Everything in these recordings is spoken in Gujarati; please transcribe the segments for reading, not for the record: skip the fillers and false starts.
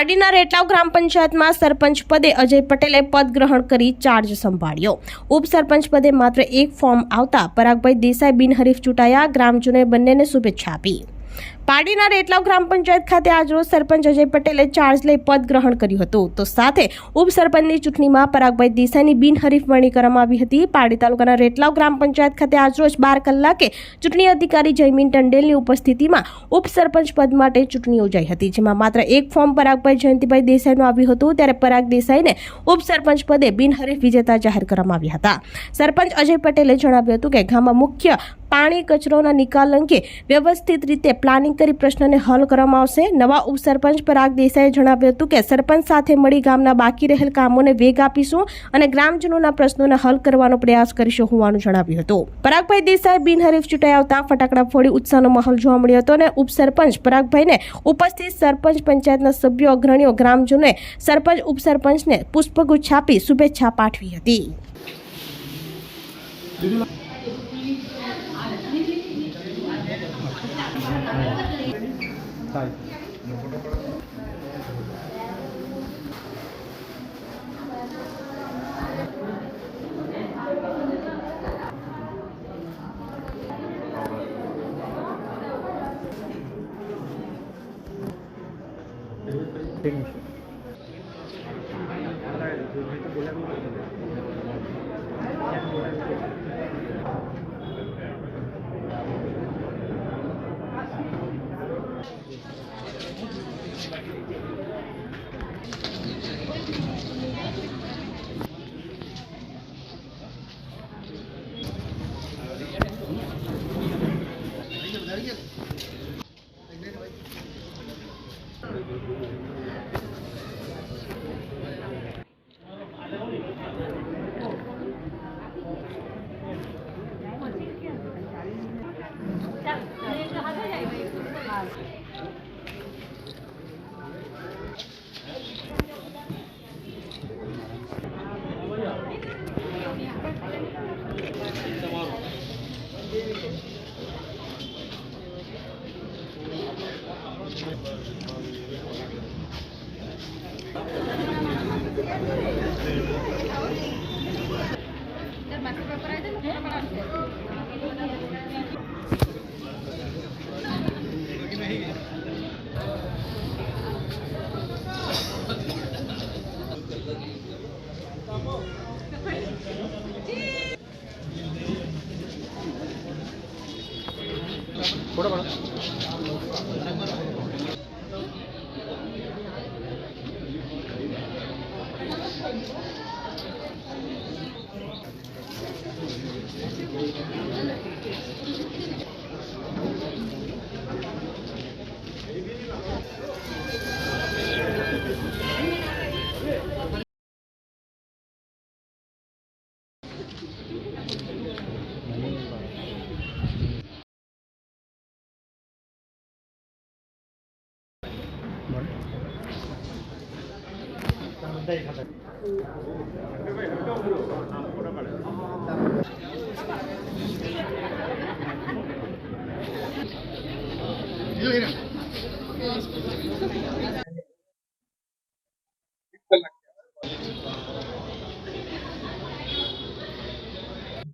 પાડીના રેટલાવ ગ્રામ પંચાયતમાં સરપંચ પદે અજય પટેલે પદ ગ્રહણ કરી ચાર્જ સંભાળ્યો। ઉપસરપંચ પદે માત્ર એક ફોર્મ આવતા પરાગભાઈ દેસાઈ બિનહરીફ ચૂંટાયા। ગ્રામજનોએ બંનેને શુભેચ્છા આપી। પાડીના રેટલાવ ગ્રામ પંચાયત ખાતે આજરોજ સરપંચ અજય પટેલે ચાર્જ લઈ પદ ગ્રહણ કર્યું હતું, તો સાથે ઉપસરપંચની ચૂંટણીમાં પરાગભાઈ દેસાઈની બિનહરીફ વરણી કરવામાં આવી હતી। પાડી તાલુકાના રેટલાવ ગ્રામ પંચાયત ખાતે આજરોજ 12 કલાકે ચૂંટણી અધિકારી જયમીન ટંડેલની ઉપસ્થિતિમાં ઉપસરપંચ પદ માટે ચૂંટણી યોજાઈ હતી, જેમાં માત્ર એક ફોર્મ પરાગભાઈ જયંતિભાઈ દેસાઈનું આવ્યું હતું। ત્યારે પરાગ દેસાઈને ઉપસરપંચ પદે બિનહરીફ વિજેતા જાહેર કરવામાં આવ્યા હતા। સરપંચ અજય પટેલે જણાવ્યું હતું કે ગામમાં મુખ્ય પાણી કચરોના નિકાલ અંગે વ્યવસ્થિત રીતે પ્લાનિંગ કરી પ્રશ્નને હલ કરવામાં આવશે। નવા ઉપસરપંચ પરાગ દેસાઈએ જણાવ્યું હતું કે સરપંચ સાથે મળી ગામના બાકી રહેલ કામોને વેગ આપીશું અને ગ્રામજનોના પ્રશ્નોને હલ કરવાનો પ્રયાસ કરીશું હોવાનું જણાવ્યું હતું। પરાગભાઈ દેસાઈ બિનહરીફ ચૂંટાઈ આવતા ફટાકડા ફોડી ઉત્સાહનો માહોલ જોવા મળ્યો હતો અને ઉપસરપંચ પરાગભાઈને ઉપસ્થિત સરપંચ પંચાયતના સભ્યો, અગ્રણીઓ, ગ્રામજનોએ સરપંચ ઉપસરપંચને પુષ્પગુચ્છ આપી શુભેચ્છા પાઠવી હતી।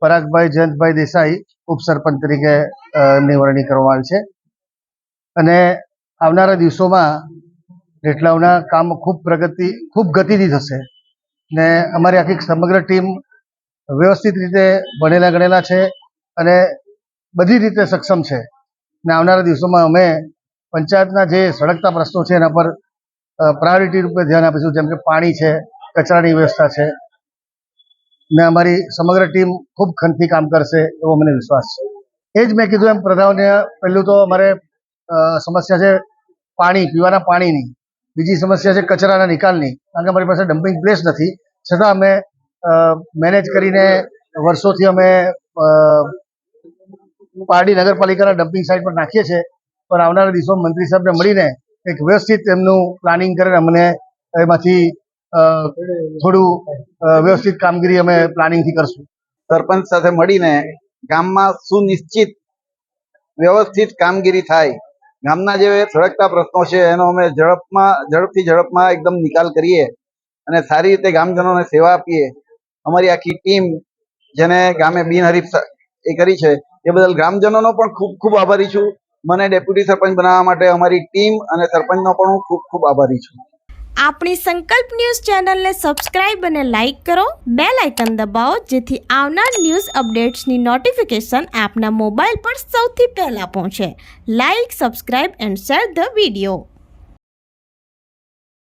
પરાગભાઈ જયંતભાઈ દેસાઈ ઉપસરપંચ તરીકે એમની વરણી કરવામાં આવી છે અને આવનારા દિવસોમાં રેટલાવના કામ ખૂબ ગતિથી થશે ને અમારી આખી સમગ્ર ટીમ વ્યવસ્થિત રીતે ભણેલા ગણેલા છે અને બધી રીતે સક્ષમ છે ને આવનારા દિવસોમાં અમે પંચાયતના જે સળગતા પ્રશ્નો છે એના પર પ્રાયોરિટી રૂપે ધ્યાન આપીશું, જેમ કે પાણી છે, કચરાની વ્યવસ્થા છે ને અમારી સમગ્ર ટીમ ખૂબ ખંતથી કામ કરશે એવો મને વિશ્વાસ છે। એ જ મેં કીધું એમ પ્રધાનને, પહેલું તો અમારે સમસ્યા છે પાણી, પીવાના પાણીની, બીજી સમસ્યા છે કચરાના નિકાલની, કારણ કે અમારી પાસે ડમ્પિંગ પ્લેસ નથી, છતાં અમે મેનેજ કરીને વર્ષોથી અમે પારડી નગરપાલિકાના ડમ્પિંગ સાઇટ પર નાખીએ છીએ, પણ આવનારા દિવસોમાં મંત્રી સાહેબને મળીને એક વ્યવસ્થિત એમનું પ્લાનિંગ કરીને અમને એમાંથી થોડું વ્યવસ્થિત કામગીરી અમે પ્લાનિંગથી કરશું। સરપંચ સાથે મળીને ગામમાં સુનિશ્ચિત વ્યવસ્થિત કામગીરી થાય ગામના જે સળગતા પ્રશ્નો છે એનો અમે ઝડપમાં એકદમ નિકાલ કરીએ અને સારી રીતે ગામજનોને સેવા આપીએ. અમારી આખી ટીમ જેને ગામે બિનહરીફ એ કરી છે એ બદલ ગ્રામજનોનો પણ ખૂબ ખૂબ આભારી છું. મને ડેપ્યુટી સરપંચ બનાવવા માટે અમારી ટીમ અને સરપંચનો પણ હું ખૂબ ખૂબ આભારી છું. આપણી સંકલ્પ ન્યૂઝ ચેનલને સબસ્ક્રાઇબ અને લાઇક કરો, બેલ આઇકન દબાવો જેથી આવનાર ન્યૂઝ અપડેટ્સની નોટિફિકેશન આપના મોબાઈલ પર સૌથી પહેલા પહોંચે. Like, subscribe and share the video.